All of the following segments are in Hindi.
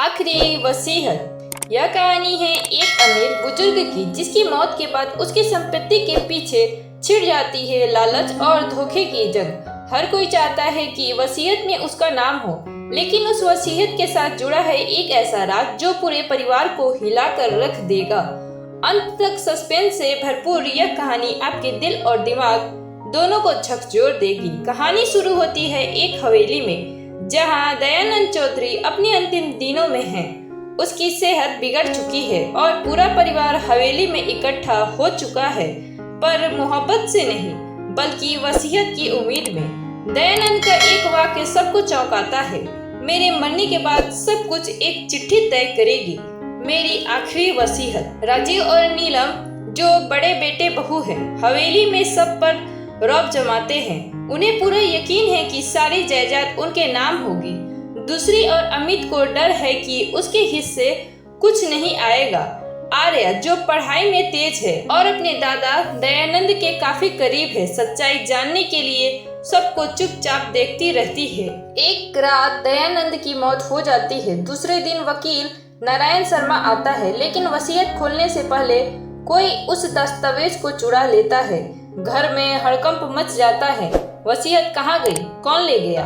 आखिरी वसीयत। यह कहानी है एक अमीर बुजुर्ग की, जिसकी मौत के बाद उसकी संपत्ति के पीछे छिड़ जाती है लालच और धोखे की जंग। हर कोई चाहता है कि वसीयत में उसका नाम हो, लेकिन उस वसीयत के साथ जुड़ा है एक ऐसा राज जो पूरे परिवार को हिला कर रख देगा। अंत तक सस्पेंस से भरपूर यह कहानी आपके दिल और दिमाग दोनों को झकझोर देगी। कहानी शुरू होती है एक हवेली में, जहां दयानंद चौधरी अपने अंतिम दिनों में है। उसकी सेहत बिगड़ चुकी है और पूरा परिवार हवेली में इकट्ठा हो चुका है, पर मोहब्बत से नहीं बल्कि वसीयत की उम्मीद में। दयानंद का एक वाक्य सबको चौंकाता है, मेरे मरने के बाद सब कुछ एक चिट्ठी तय करेगी, मेरी आखिरी वसीयत। राजीव और नीलम जो बड़े बेटे बहू हैं, हवेली में सब पर रौब जमाते हैं। उन्हें पूरा यकीन है कि सारी जायदाद उनके नाम होगी। दूसरी ओर अमित को डर है कि उसके हिस्से कुछ नहीं आएगा। आर्या जो पढ़ाई में तेज है और अपने दादा दयानंद के काफी करीब है, सच्चाई जानने के लिए सबको चुपचाप देखती रहती है। एक रात दयानंद की मौत हो जाती है। दूसरे दिन वकील नारायण शर्मा आता है, लेकिन वसीयत खोलने से पहले कोई उस दस्तावेज को चुरा लेता है। घर में हड़कंप मच जाता है। वसीयत कहाँ गई, कौन ले गया?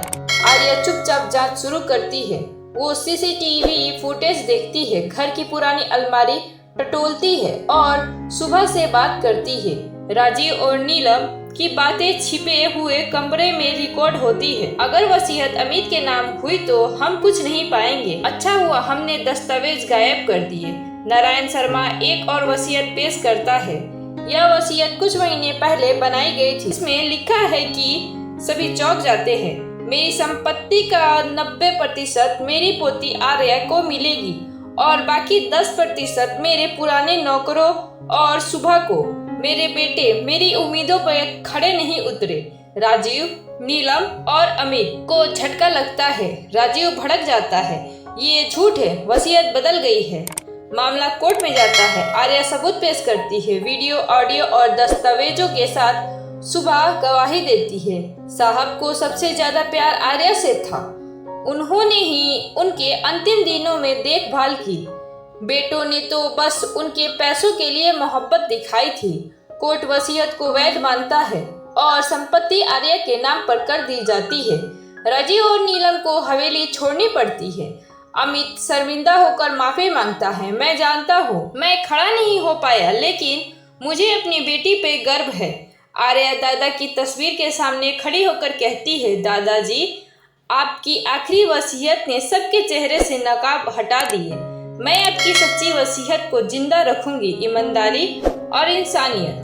आर्या चुपचाप जांच शुरू करती है। वो सीसीटीवी फुटेज देखती है, घर की पुरानी अलमारी टटोलती है और सुबह से बात करती है। राजीव और नीलम की बातें छिपे हुए कमरे में रिकॉर्ड होती है। अगर वसीयत अमित के नाम हुई तो हम कुछ नहीं पाएंगे। अच्छा हुआ हमने दस्तावेज गायब कर दिए। नारायण शर्मा एक और वसीयत पेश करता है। यह वसीयत कुछ महीने पहले बनाई गई थी। इसमें लिखा है कि सभी चौंक जाते हैं, मेरी संपत्ति का 90% मेरी पोती आर्या को मिलेगी और बाकी 10% मेरे पुराने नौकरों और सुबह को। मेरे बेटे मेरी उम्मीदों पर खड़े नहीं उतरे। राजीव, नीलम और अमित को झटका लगता है। राजीव भड़क जाता है, ये झूठ है, वसीयत बदल गई है। मामला कोर्ट में जाता है। आर्या सबूत पेश करती है, वीडियो, ऑडियो और दस्तावेजों के साथ सुबह गवाही देती है। साहब को सबसे ज्यादा प्यार आर्या से था। उन्होंने ही उनके अंतिम दिनों में देखभाल की। बेटों ने तो बस उनके पैसों के लिए मोहब्बत दिखाई थी। कोर्ट वसीयत को वैध मानता है और संपत्ति आर्या के नाम पर कर दी जाती है। राजीव और नीलम को हवेली छोड़नी पड़ती है। अमित शर्मिंदा होकर माफी मांगता है, मैं जानता हूँ मैं खड़ा नहीं हो पाया, लेकिन मुझे अपनी बेटी पे गर्व है। आर्या दादा की तस्वीर के सामने खड़ी होकर कहती है, दादाजी आपकी आखिरी वसीयत ने सबके चेहरे से नकाब हटा दिए। मैं आपकी सच्ची वसीयत को जिंदा रखूंगी, ईमानदारी और इंसानियत।